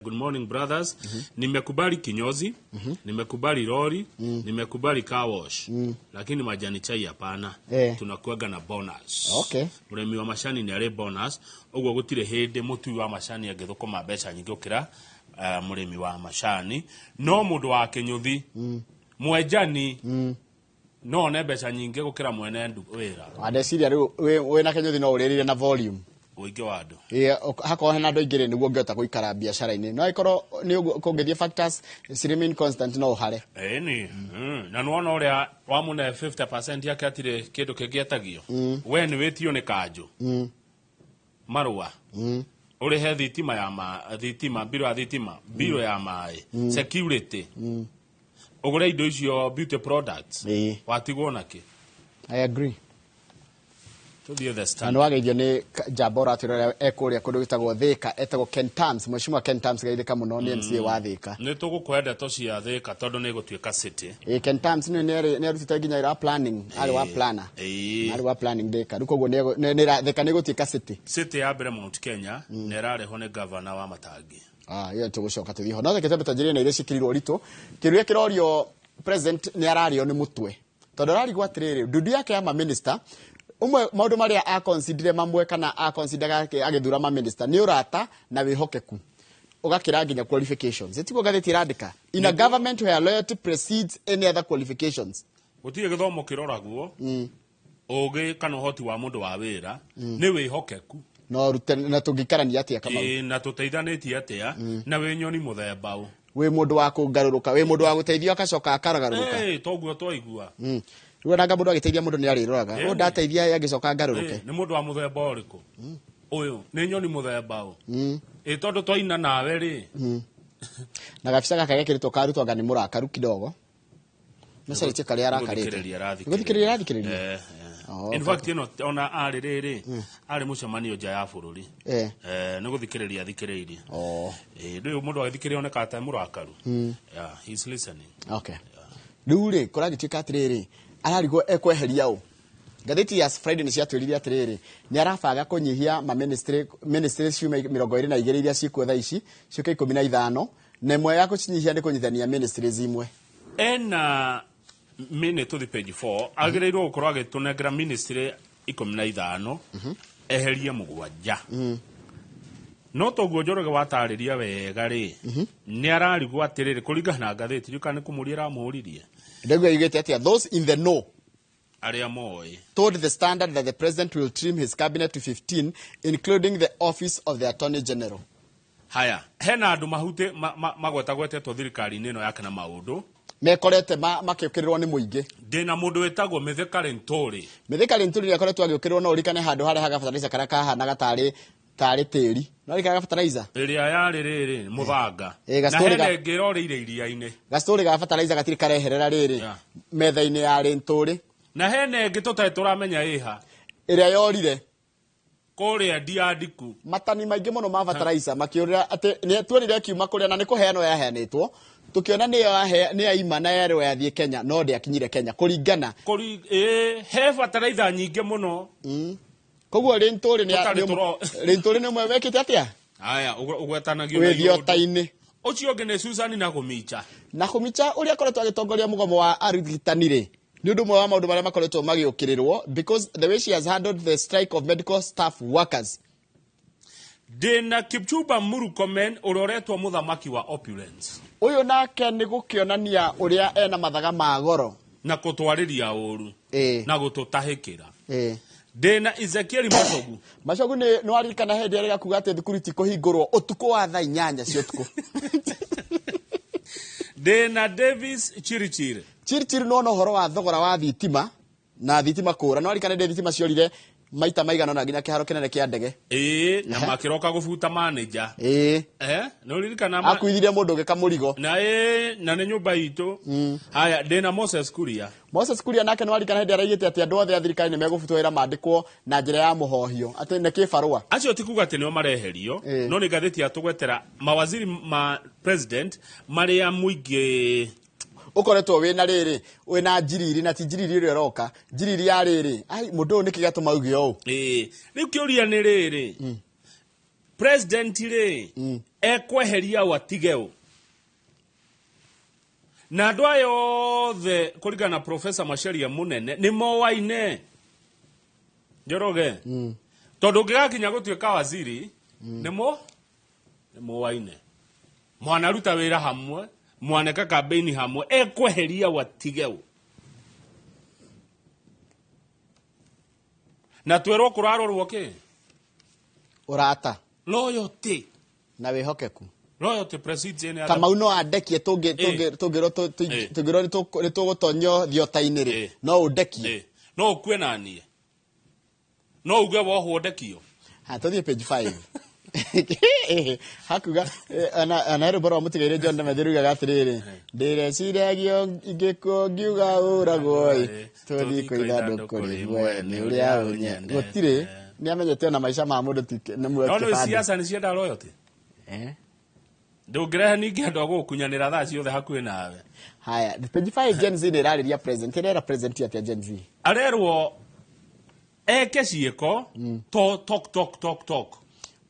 Good morning brothers. Nimekubali kinyozi, nimekubali lori, nimekubali car wash. Lakini majani chai hapana. Tunakuaga na bonus. Okay. Muremi wa mashani ni ale bonus. Ogwo gutire hinde mutu wa mashani agithukuma mbeca nyingi ukira muremi wa mashani. No mundu wa kinyothi. Mwenjani. No ne mbeca nyingi gukira mwene ndu wira. Adeciria riu we na kinyothi no uririre na volume. Uige wadu. Hako hena ndo igire niguo ngiota guikara biashara-ini no ikorwo ni kungithie factors remain constant no hare ni na nuona uria wamune 50% yake atire kindu kingietagio we ni witio ni kanju marua uri he thitima ya thitima biro ya thitima biro ya mai security ugure indo icio beauty products watigwo naki. I agree. Na nwageithio ni Jambora atirora ekuria kundu gitagwo Thika etagwo Ken Tams mweshimwa Ken Tams gaithika muno ni MCA wa Thika ni tugukwenda to cia Thika tondu ni gutuika city Ken Tams ni arutite nginya ira planning ari wa planner ari wa planning Thika rukoguo ni Thika ni gutuika city ya mbere Mount Kenya ni rareho ni governor wa Matangi iyo tugucoka tuthiho no thekete betajiri na ire cikirirwo rito kiruya kirorio president ni arario ni mutwe tondu ararigwa atiriri ndudu yake ya minister umwe maundu maria a consider mamwe kana a consider agithura ma minister ni urata na wihokeku ugakira nginya qualifications etiko gatheti radika in a government where loyalty precedes any other qualifications gutire githomo kiroragwo ugi kana hoti wa mundu wa wira ni wihokeku no rute na tungikarania atia kama na tuteithanitie atia na we nyoni muthemba u we mundu wa kungaruruka we mundu wa guteithio akacoka akaragaruruka toguo twaigua Ruo nanga mundu agiteithia mundu ni ariroraga o ndateithia yagicoka ngaruruke ni mundu wa muthemba uriku uyu ni nyoni muthemba u tondu twaina nawe ri na gabisa gaka gekirito karuto anga ni murakaru kidogo mesari tika ria arakarite guthikiriria rathikiriria in fact ona ari mucemanio nja ya bururi ni guthikiriria thikiriria ndu mundu agithikiriria oneka ta murakaru he's listening. Okay. Riu kuragitika atiriri ararigwo ekweheria u gatheti ya Friday ni ciatwiririe atiriri ni arabaga kunyihia ma ministry ciuma 22 iria cikuo tha ici ciuke 15 na imwe ya kucinyihia ni kunyithania ministries imwe minute to the page 4 agireirwo gukorwo agitunengera ministry 15 eherie mugwanja no toguo Njoroge watariria wega ri ni ararigwo atiriri kuringana na gatheti yukani kumurira amuririe ndegwa yugete atia those in the know aria moi told the Standard that the president will trim his cabinet to 15 including the office of the attorney general. Haya hena andu mahute magwetagwetetwo thirikari-ini ino yake na maundu mekorete makiukirirwo ni muingi ndina mundu wetagwo Mithika Linturi akoretwo agiukirirwo no urikane handu haria hagafataniza kana kahana gatari tiri no rika gafataniza iria yari riri muthanga na hene ngirorire iria-ini gastori gafataniza gatiri kareherera riri metha-ini ya Linturi na hene ngitutae turamenya iha iria yorire kuria ndiandiku matani maingi muno ma fertilizer makiurira ati ni tuonire kiuma kuria na ni kuheanwo yaheanitwo tukiona ni aima na yero yathie Kenya no ndi akinyire Kenya kuringana he fertilizer nyingi muno koguo Linturi ni mwe wekite atia haya ugwetanagio na idiota-ini ucio ngene Susan na kumicha uria koretwo agitongoria mugomo wa arigitani ni undu mwe wa maundu maria makoretwo magiukirirwo because the way she has handled the strike of medical staff workers. Dena Kipchumba Murkomen uroretwo muthamaki wa opulence uyu nake ni gukionania uria ena mathaga ma goro na kutwariria uru na gututahikira Dena Ezekiel Macogu ni waririkana hindi aria gakuga ati thukuru ti kuhingurwo utuku wa thaa 8 cia utuku Dena Davis Chirichiri no horo wa thogora wa thitima na thitima kura no waririkana thitima ciorire maita maigana na nginya kiharo kinene kia ndege na makiroka gubuta manager no ririkana akuithire mundu gikamurigo na ni nyumba itu haya Dena Moses Kuria nake no waririkana hindi araigite ati andu othe a thirikari ni megubutwo wira mandikwo na njira ya muhohio ati ne kibarua acio tikuga ati nio mareherio no ni gatheti atugwetera mawaziri ma president maria muingi ukoretwo wina riri wina njiriri na ti njiriri ri roka njiriri ya riri ai mundu ni kigatuma uge o riu kiuria ni riri president ri ekweheria watigeo na andu aya othe kuringana na Profesa Macharia munene ni mowaine Njoroge tondu ngigakinya gutuika waziri ni mowaine mwanaruta wira hamwe mwaneka campaign hamwe ekweheria watigeo na twero kurarorwo ki urata loyalty na wihokeku loyalty president Kamau no andekie tungiro ni tugutonyo thiotaini ri no undekie no ukue nanie no uge wohwo ndekio ha tuthie page 5 hakuga ana ruboro mutigaire John na mathiruga gatiriri ndireciragio ingiko ngiuga uragwo tuthi kuithandu kuri ni uria unye gutire ni amenyete na maisha ma mundu ni mweke no siasa ni cienda loyalty ndungirehe ningi andu agukunyanira thaa ciothe hakuhi nawe haya page 5 Gen Z ni rariria president era president ya Gen Z arerwo eke ciiko talk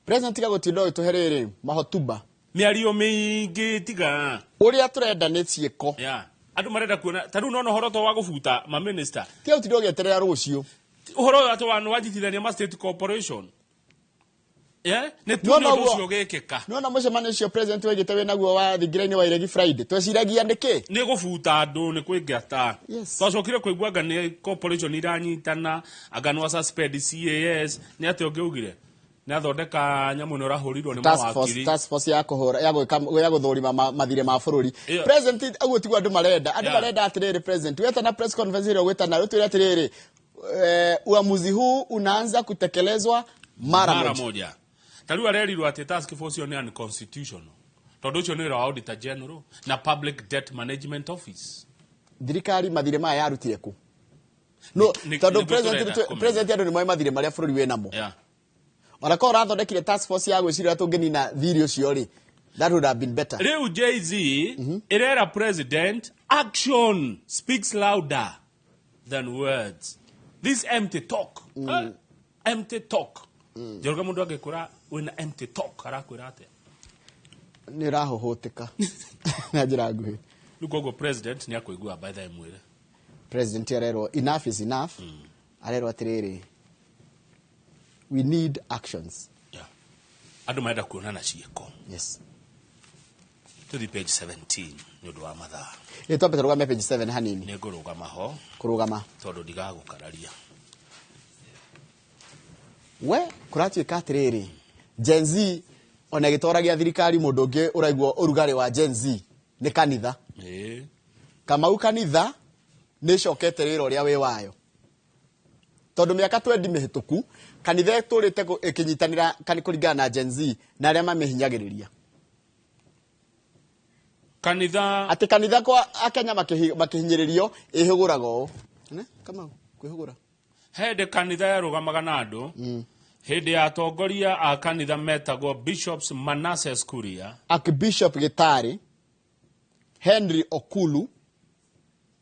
president tiga gutinda ituherere mahotuba miario mingi tiga uria turenda ni ciiko andu marenda kuona tanu no horoto wa gubuta ma minister tiga utinda ugeterera rucio uhoro atu wanu wajitithania ma state corporation ne tuno rucio gekeka no na mucemani ucio president wegite we naguo wa thigiraini wa Iregi Friday tweciragia ndiki ni gubuta andu ni kwingata twacokire kuigua anga ni corporation iranyitana anga no suspend CAS ni ate ungiugire na thondeka nyamu no rahurirwo ni mawakiri task force ya kuhura ya guthurima mathire ma bururi president aguo tigwa andu marenda atiriri president weta na press conference ile weta na rutu atiriri uamuzi huu unaanza kutekelezwa mara moja tariu arerirwo ati task force ni unconstitutional tondu ucio ni ra auditor general na public debt management office thirikari mathire maya yarutire ku no tondu president andu ni moe mathire maria bururi we namo ona ko rathondekire task force ya gwicirira tungenina thiri ucio ri that would have been better riu JZ irera president action speaks louder than words this empty talk empty talk Jorga mundu agikura wina empty talk arakwira ate ni rahohotika na njira nguhi lugogo president ni akuigua by the mwire president arero enough is enough arero atiriri we need actions andu maenda kuona na cieko to the page 17 nyodo wa mathaa ito rugame page 7 hanini ni ngurugama ho kurugama tondu ndigagukararia we kuratuika atiriri Gen Z ona gitoragia thirikari mundu ungi uraigwo urugari wa Gen Z ni kanitha Kamau kanitha ni cokete riro ria we wayo tondu miaka 20 mihituku kanitha turite ikinyitanira kuringana na Gen Z na aria mamihinyagiriria kanitha kwa akenya makihinyiririo ihugurago ne kama kwihugura hede kanitha yarugamaga na andu hede ya atongoria a kanitha metagwo Bishops Manasseh Kuria Archbishop Gitari Henry Okulu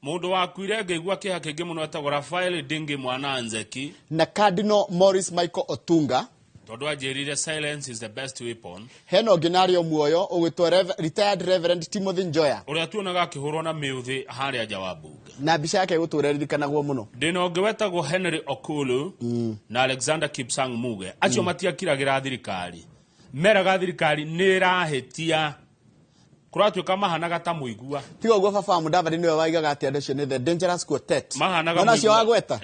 mundu wakuire ngeigua kiha kingi muno etagwo Raphael Dingi Mwana Nzeki na Cardinal Morris Michael Otunga tondu ajirire silence is the best weapon heno ginario muoyo ugitwa retired Reverend Timothy Njoya uria tuonaga akihurwo na miuthi haria jawabunge na bica yake gutureririkanaguo muno ndino ungi wetagwo Henry Okulu na Alexander Kipsang Muge acio matiakiragira thirikari meraga thirikari nirahitia kuratuika mahanaga ta muigua tiga uguo baba Mudavadi niwe waigaga ati andu cio ni the dangerous quartet mahanaga muigua cio wagweta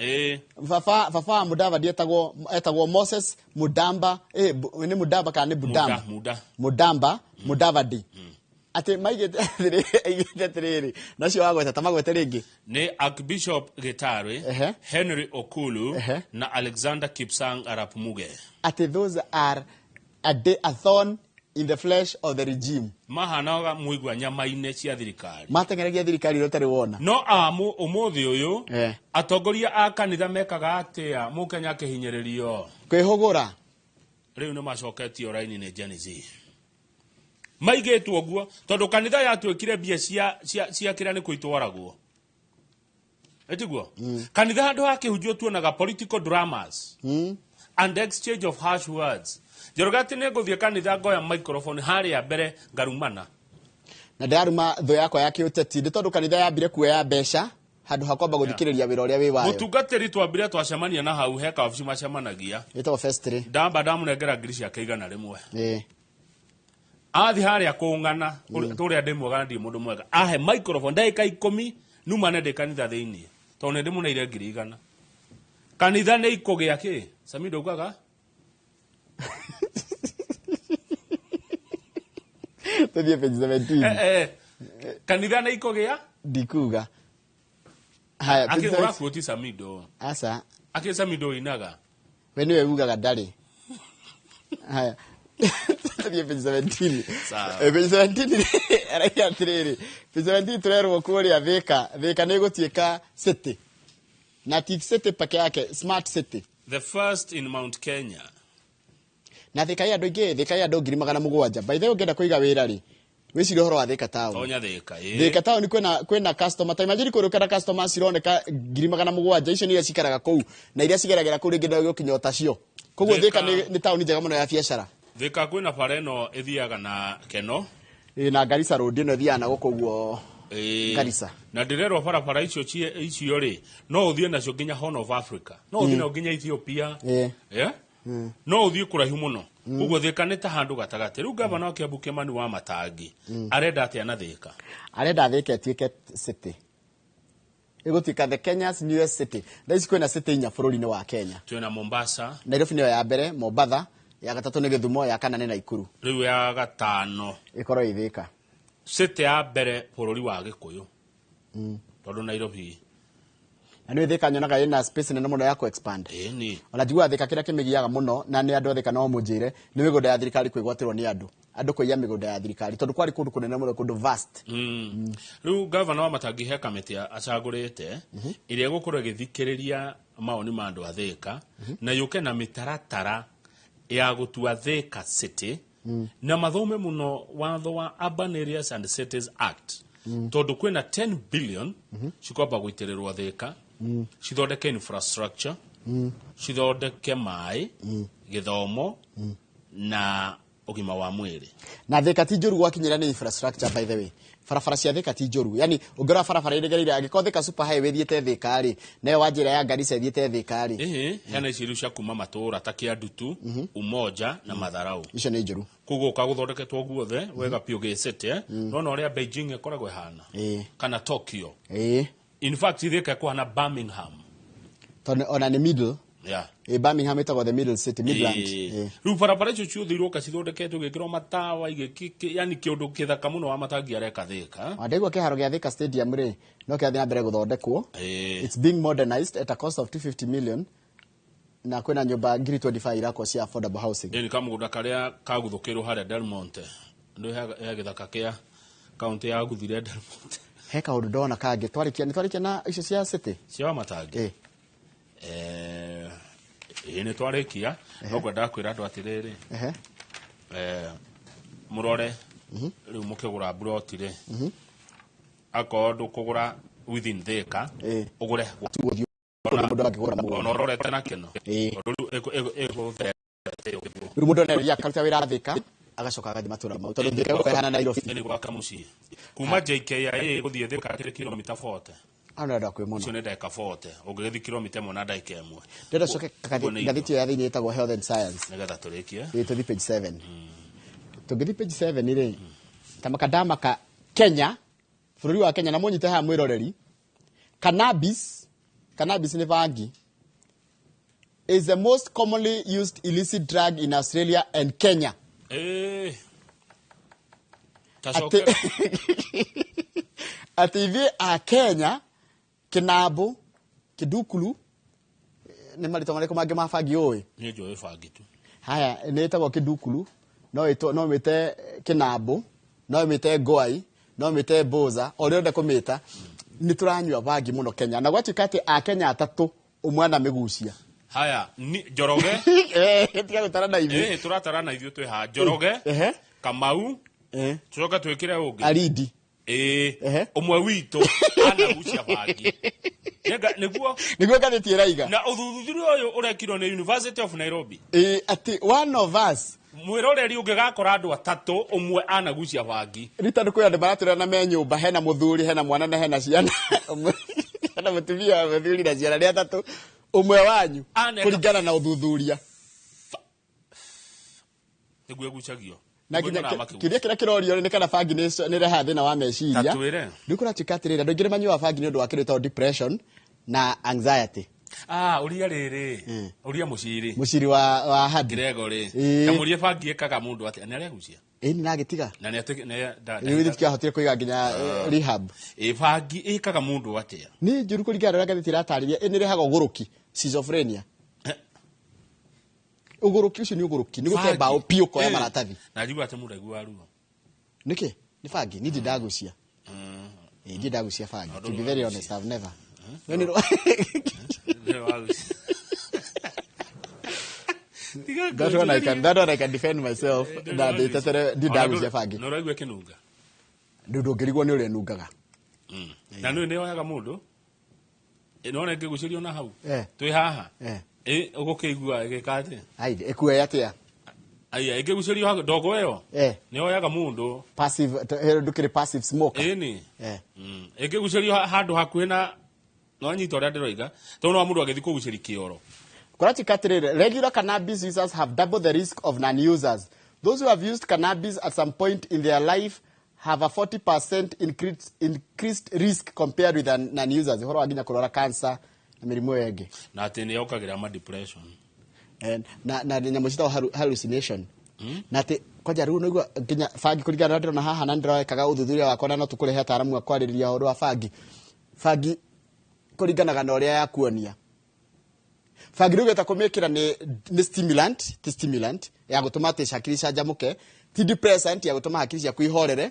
baba Mudavadi etagwo Moses Mudamba ni Mudamba kana ni Budamba Mudamba Mudavadi ati maigite tiriri nacio wagweta tamagwete ringi ni Archbishop Gitari Henry Okulu na Alexander Kipsang Arap Muge ati those are a thorn in the flesh of the regime mahanaga muigwa nyama-ine cia thirikari matengeragia thirikari rotari wona no amu umuthi uyu atongoria a kanitha mekaga atia mukenya kihinyiririo kwihugura riu ni macoketio raini ni Gen Z maigitwo guo tondu kanitha yatwikire bia cia kira ni kuitwaragwo etiguo kanitha andu akihujio tuonaga political dramas and exchange of harsh words Njoroge ati ne nguthie kanitha ngoya microphone haria mbere ngarumana na ndaruma thũ yakwa ya kiũteti nĩ tondũ kanitha yambire kuoya mbeca handũ ha kwamba gũthikĩrĩria wĩra ũrĩa wĩ wayo mũtungatĩri twambire twacemania na hau he kaobici macemanagia ĩtagwo Festry ndamba ndamũnengera ngiri ciake igana rĩmwe athi haria kũng'ana tũrĩa ndĩ mwega ndĩ mũndũ mwega ahe microphone ndagĩka 10 numane ndĩ kanitha thĩinĩ tondũ nĩ ndĩmũneire ngiri igana kanitha nĩ ikũgĩa kĩ Sami ndaugaga tũthiĩ page 17 kanitha nĩ ikũgĩa ndikuga haya akĩgũra quote Samido asa Samido inaga we nĩwe ugaga ndarĩ haya tũthiĩ page 17 page 17 araiya atĩrĩrĩ page 17 tũrerwo kũrĩa Thĩka nĩ gũtuĩka city na ti city peke yake smart city the first in Mount Kenya na Thĩka ya andũ ingĩ Thĩka ya andũ 700,000 by the way ũngĩenda kũiga wĩra rĩ wĩcirie ũhoro wa Thĩka town tonya Thĩka Thĩka town kwĩna customer time imagine kũrũkana customers cironeka 700,000 icio nĩiria cikaraga kũu na iria cigeragĩra kũu rĩngĩ ndio gũkinya tacio koguo Thĩka nĩ town njega mũno ya biacara Thĩka kwĩna bara ĩno ĩthiaga na Keno na Garissa road ĩno ĩthiaga na gũkũ guo Garissa na ndĩrerwo barabara icio rĩ no ũthiĩ nacio nginya Horn of Africa no ũthiĩ nacio nginya Ethiopia no ũthiĩ kũraihu mũno koguo Thĩka nĩ ta handũ gatagatĩ rĩu gavana wa Kiambu Kimani wa Matangi arenda atĩa na Thĩka arenda Thĩka ĩtuĩke city ĩgũtuĩka the Kenya's newest city thaici kwĩna city 4 bũrũri-inĩ wa Kenya twĩna Mombasa Nairobi nĩyo ya mbere Mombatha ya gatatũ nĩ Gĩthumo ya kana nĩ Naikuru rĩu ya gatano ĩkorwo ĩ Thĩka city ya mbere bũrũri wa Gĩkũyũ tondũ Nairobi na nĩ Thĩka nyonaga ĩna space nene mũno ya ku expand ni ona njiguaga Thĩka kĩrĩa kĩmĩgiaga mũno na nĩ andũ Thĩka no mũnjĩre nĩ mĩgũnda ya thirikari kwĩgwatĩrwo nĩ andũ kũiya mĩgũnda ya thirikari tondũ kwarĩ kũndũ kũnene mũno kũndũ vast rĩu gavana wa Matangi he kamĩtĩ acagũrĩte ĩrĩa gũkorwo ĩgĩthikĩrĩria mawoni ma andũ a Thĩka na yũke na mĩtaratara ya gũtua Thĩka city na mathome mũno watho wa Urban Areas and Cities Act tondũ kwĩna 10 billion cikwamba gũitĩrĩrwo Thĩka cithondeke infrastructure cithondeke maĩ gĩthomo na ũgima wa mwĩrĩ na Thĩka ti njũru gwakinyĩra nĩ infrastructure by the way barabara cia Thĩka ti njũru yani ũngĩrora barabara ĩrĩgereire angĩkorwo Thĩka super highway thiĩte Thĩka rĩ nayo wa njĩra ya Garissa thiĩte Thĩka rĩ hena icio cia kuma matũũra ta Kĩandutu Umoja na Matharau icio nĩ njũru koguo gũthondeketwo guothe wega piũ gĩ city no ũrĩa Beijing ĩkoragwo ihana kana Tokyo in fact Thĩka kũhana Birmingham tondũ ona nĩ middle Birmingham ĩtagwo the middle city Midland rĩu barabara icio ciothe iroka cithondeketwo gĩkĩrwo matawa yani kĩũndũ kĩthaka mũno wa Matangi areka Thĩka ndaigua kĩharo gĩa Thĩka stadium rĩ no kĩrathiĩ na mbere gũthondekwo it's being modernized at a cost of 250 million na kwĩna nyũmba 25 irakwo cia affordable housing ni kamũgũnda karĩa kaguthũkĩrwo harĩa Delmonte ndio ya gĩthaka kĩa kaunti ya Guthire Delmonte he kaũndũ ndona kangĩ twarĩkia na icio cia city cia Matangi nĩ twarĩkia no ngwenda kwĩra andũ atĩrĩrĩ mũrore rĩu mũkĩgũra buroti rĩ akorwo ndũkũgũra within Thĩka ũgũre ona ũrorete na Keno rĩu mũndũ nĩaria akaruta wĩra Thĩka agacoka agathiĩ matũũra mau tondũ Thĩka gũkahana Nairobi nĩ gwaka mũciĩ kuma JKIA gũthiĩ Thĩka kĩrĩ kilomita 40 anada kwĩ mũno icio nĩ ndagĩka 40 ũngĩgĩthiĩ kilomita 1 na ndagĩka 1 ndĩrenda coke ngathĩti ya thĩinĩ ĩtagwo Health and Science nĩgetha tũrĩkie tũthiĩ page 7 tũngĩthiĩ page 7 rĩ ta makandamaka Kenya bũrũri wa Kenya na mũnyite haha mwĩroreri cannabis nĩ bangi is the most commonly used illicit drug in Australia and Kenya ati a Kenya Kinambu Kidukulu nĩ marĩtwa marĩkũ mangĩ ma bangi ũĩ nĩ njũĩ bangi tu haya nĩ ĩtagwo Kidukulu no mĩte Kinambu no mĩte Ngwai no mĩte Boza o rĩothe kũmĩta nĩ tũranyua bangi mũno Kenya na gwatuĩka atĩ a Kenya atatũ ũmwe na mĩgucia haya Njoroge tiga gũtara na ithuĩ tũratara na ithuĩ twĩ ha Njoroge Kamau tũcoka twĩkĩre ũngĩ Aridi ũmwe witũ anagucia bangi niguo ngathĩti ĩraiga na ũthuthuria ũyũ ũrekirwo nĩ University of Nairobi ati one of us mwĩroreri ũngĩgakora andũ atatũ ũmwe anagucia bangi rita nĩ kwĩ andũ maratũrĩa na me nyũmba hena mũthuri hena mwana na hena ciana hena mũtumia mũthuri na ciana nĩ atatũ ũmwe wanyu kũringana na ũthuthuria nĩguo egucagio na kĩrĩa kĩrorio nĩ kana bangi nĩ reha thĩna wa meciria tatwĩre nĩ kũratuĩka atĩrĩrĩ andũ aingĩ nĩ manyuaga bangi nĩ ũndũ wa kĩndũ gĩtagwo depression na anxiety uria rĩrĩ uria mũciri wa hadi Gregory na mũrie bangi ĩkaga mũndũ atĩ nĩ aregucia nĩ nagĩtiga na nĩ rĩu tikahotire kũiga nginya rehab bangi ĩkaga mũndũ atĩa nĩ njũru kũringana na ngathĩti ĩratarĩria nĩ rehaga ũgũrũki schizophrenia ũgũrũki ũcio nĩ ũgũrũki nĩ gũtemba ũpiũ koya maratathi na njigua atĩ mũndũ aigua ruo nĩkĩ nĩ bangi nĩ ndagucia nĩ ndagucia bangi to be very honest I've never that one I can defend myself na ndagucia bangi no raigua kĩnunga ndũngĩrigwo nĩ ũrĩa nungaga na nĩ yoyaga mũndũ none ngĩgucĩrio na hau twĩ haha ũgũkĩigua ĩgĩka atĩ aide ĩkuoya atĩa aya ngĩgucĩrio ndogo ĩyo nĩ yoyaga mũndũ passive ndũkĩrĩ passive smoker ĩni ngĩgucĩrio handũ hakuhĩ na no nyita ũrĩa ndĩroiga tondũ no mũndũ agĩthiĩ kũgucĩria kĩoro regular cannabis users have double the risk of non-users. Those who have used cannabis at some point in their life have a 40% increased risk compared with non-users. Horo waginya kurora cancer na mĩrimũ yengĩ. Na atĩ nĩ yokagĩra ma depression. Na nyamũ citagwo hallucination. Na atĩ kwaja rĩu nĩguo nginya bangi kũringana na ndĩrona haha na ndĩroekaga ũthuthuria wakwa na no tũkũrehe ataaramu a kwarĩrĩria ũhoro wa bangi. Bangi kũringanaga na ũrĩa yakuonia. Bangi rĩu kũmĩkĩra nĩ stimulant ya gũtũma atĩ hakiri canjamũke ti depressant ya gũtũma hakiri ciaku ihorere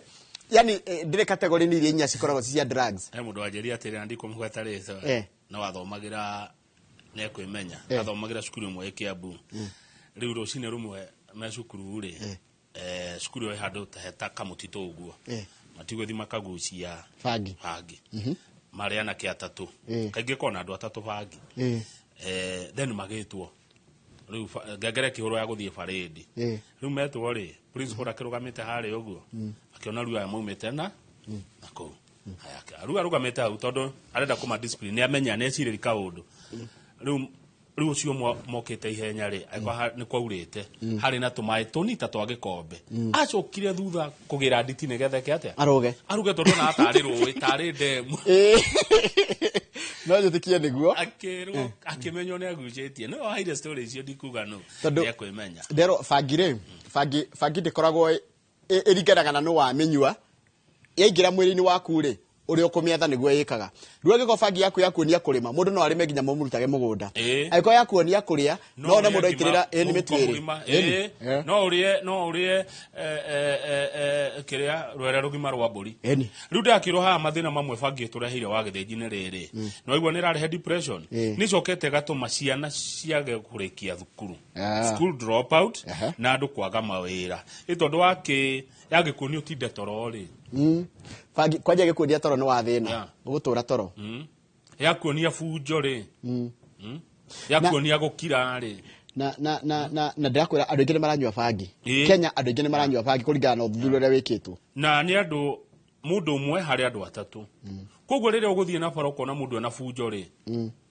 yani ndĩrĩ category ni iria inya cikoragwo cia drugs mũndũ wanjĩria atĩ andĩkwo mũgweta rĩtwa no athomagĩra nĩ kwĩmenya athomagĩra cukuru ĩmwe Kiambu rĩu rũcinĩ rũmwe me cukuru rĩ cukuru ĩyo handũ ta kamũtitũ ũguo matigũthi makagucia bangi marĩ anake atatũ kaingĩ kona andũ atatũ bangi then magĩtwo rĩu ngengere kĩhũro ya gũthiĩ parade rĩu metwo rĩ principal akĩrũgamĩte harĩa ũguo akĩona rĩu aya maumĩte na kũu rĩu arũgamĩte hau tondũ arenda kũma discipline nĩ amenya nĩ ecirĩri kaũndũ rĩu ũcio mokĩte ihenya rĩ nĩ kwaurĩte harĩ na tũmaĩ tũnita twa gĩkombe acokire thutha kũgĩra nditi nĩgetha atĩa aruge tondũ na atarĩ rũĩ tarĩ ndemu no njĩtĩkie nĩguo akĩmenywo nĩ agucĩtie no haire story icio ndikuga no nĩ kwĩmenya ndero bangi ndĩkoragwo ĩringanaga na nũ wamĩnyua yaingĩra mwĩrĩ-inĩ waku rĩ ũrĩa ũkũmĩetha nĩguo ĩkaga rĩu angĩkorwo bangi yaku yakuonia kũrĩma mũndũ no arĩme nginya mũmurutage mũgũnda angĩkorwo yakuonia kũrĩa no ne mũndũ aitĩrĩra nĩ mĩtwĩrĩ no ũrĩe kĩrĩa rwere rũgima rwa mbũri rĩu ndakĩrwo haha mathĩna mamwe bangi tũreheire wa gĩthĩnji-inĩ rĩrĩ no igua nĩ ĩrarehe depression nĩ cokete gatũma ciana ciage kũrĩkia thukuru school drop out na andũ kwaga mawĩra tondũ yagĩkuonia ũtinde toro rĩ bangi kwanja gĩkuonia toro nĩ wa thĩna ũgũtũra toro yakuonia bunjo rĩ yakuonia gũkira rĩ na ndĩrakwĩra andũ aingĩ nĩ maranyua bangi Kenya andũ aingĩ nĩ maranyua bangi kũringana na ũthuthuria ũrĩa wĩkĩtwo na nĩ andũ mũndũ ũmwe harĩ andũ atatũ koguo rĩrĩa ũgũthiĩ na bara ũkona mũndũ ena bunjo rĩ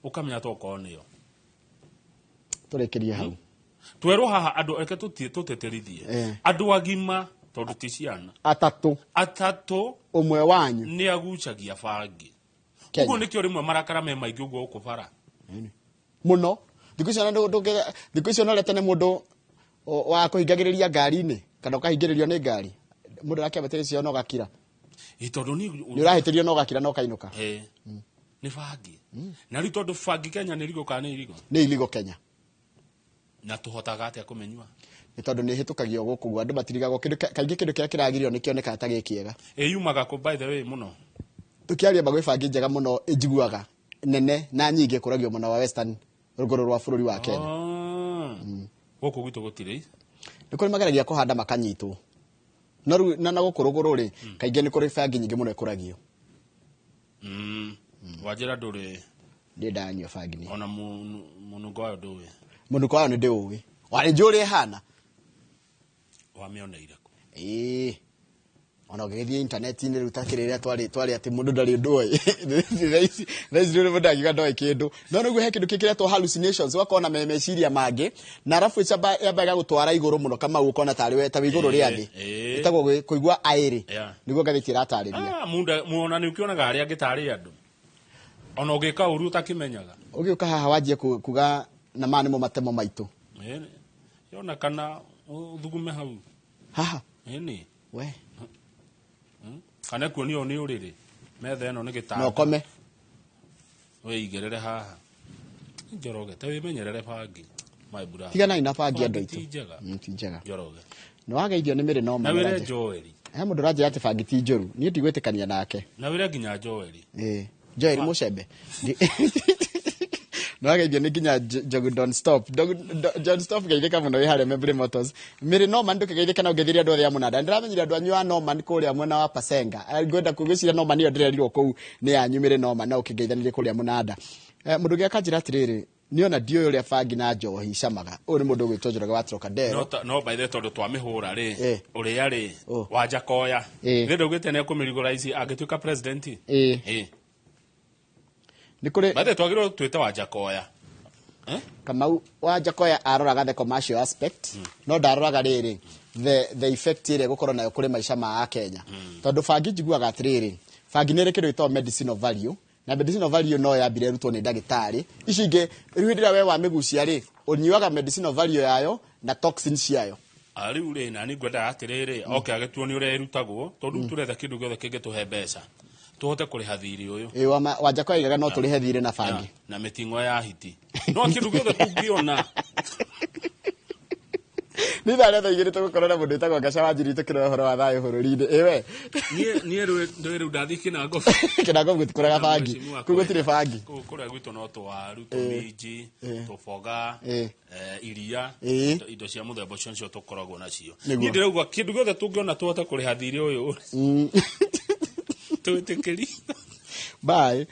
ũkamenya ta okorwo nĩyo tũrĩkĩrie hau twerwo haha andũ reke tũteterithie andũ agima tondũ ti ciana atatũ ũmwe wanyu nĩ agucagia bangi ũguo nĩkĩo rĩmwe marakara me maingĩ ũguo ũkũbara mũno thikũ icio no tene mũndũ wa kũhingagĩrĩria ngari-inĩ kana ũkahingĩrĩrio nĩ ngari mũndũ arakĩambatĩria cio no gakira tondũ nĩ ũrahĩtĩrio no gakira no kainũka nĩ bangi na rĩu tondũ bangi Kenya nĩ irigo kana nĩ irigo nĩ iligo Kenya na tũhotaga atĩa kũmenyua nĩ tondũ nĩ hĩtũkagio gũkũ gwa andũ matirigagwo kaingĩ kĩndũ kĩrĩa kĩragirio nĩ kĩonekaga ta gĩkĩega yumaga kũ by the way mũno tũkĩaria mbagũ bangi njega mũno ĩnjiguaga nene na nyingĩ kũragio mũno wa western rũgũrũ rwa bũrũri wa Kenya gũkũ gwitũ gũtirĩ nĩ kũrĩ mageragia kũhanda makanyitwo na gũkũ rũgũrũ rĩ kaingĩ nĩ kũrĩ bangi nyingĩ mũno ĩkũragio wanjĩra ndũrĩ Ndi ndanyua bangi ni. Ona munungo wayo nduwe. Munungo wayo ndi uwi. Wari njuri hana. Wamioneire ku. Ona ugithie internet-ini riu takiriria twari ati mundu ndari ndoi thaici riu mundu akiuga ndoi kindu no niguo he kindu kikiretwo hallucinations wakona meciria mangi na arafu yambaga gutwara iguru muno kama ukona tari we ta iguru ria thi itagwo kuigua airi niguo ngathiti ratariria muona ni ukionaga aria ngitari andu ona ugika uru utakimenyaga ugiuka haha wanjie kuga na mani mo matemo maitu yona kana uthugume hau haha ni we kana kuonio ni uriri metha eno ni gitanda no kome we igerere haha njoroge ta wimenyerere bangi my brother tigana ina bangi andu itu ti njega njoroge no wageithio ni mire no na wire Joeli he mundu raje ati bangi ti njoru ni ndigwetikania nake na wire ginya Joeli Joeli mucembe no wageithio ni ginya Jogu Don't Stop Don't Stop geithika muno wi hare Memory Motors mire no man ndukigeithika na ugethiria andu ya munada ndiramenyira andu anyu no man kuria mwena wa Pasenga ngwenda kugwicira no man iyo ndirerirwo kou ni yanyu mire no man na ukigeithanirie kuria munada mundu gya kanjira atiriri niona dio uria bangi na njohi camaga uyu ni mundu gwitwo Njoroge wa Trocadero no by the tondu twamihura ri uria ri wanja koya ndio gwite ne kumirigura ici angituika president nikuri bade twagirwo twita wanja koya kama wanja koya aroraga the commercial aspect no ndaroraga riri the effect ire gukorwo nayo kuri maisha ma Kenya tondu bangi njiguaga atiriri bangi nire kindu gitwa medicinal value na medicinal value no yambire rutwo ni ndagitari ici ingi riu ndira we wa migucia ri unyuaga medicinal value yayo na toxins yayo riu ri na ni ngwenda atiriri agetuo ni uria irutagwo tondu turetha kindu giothe kingituhe mbeca tuhote kuriha thiri uyu wanja kwa igaga no turihe thiri na bangi na mitingo ya hiti no kindu giothe tungiona ni thare tha igiri tugukorana mundu itagwo Gaca Wanjiri tukira horo wa thayo bururi-ini iwe nie riu ndathi kinango kinango gutikuraga bangi kugutire bangi kuria gwitu no twaru tuminji tuboga iria indo cia muthemba cio tukoragwo nacio ni ndirauga kindu giothe tungiona tuhote kuriha thiri uyu twitikiri bye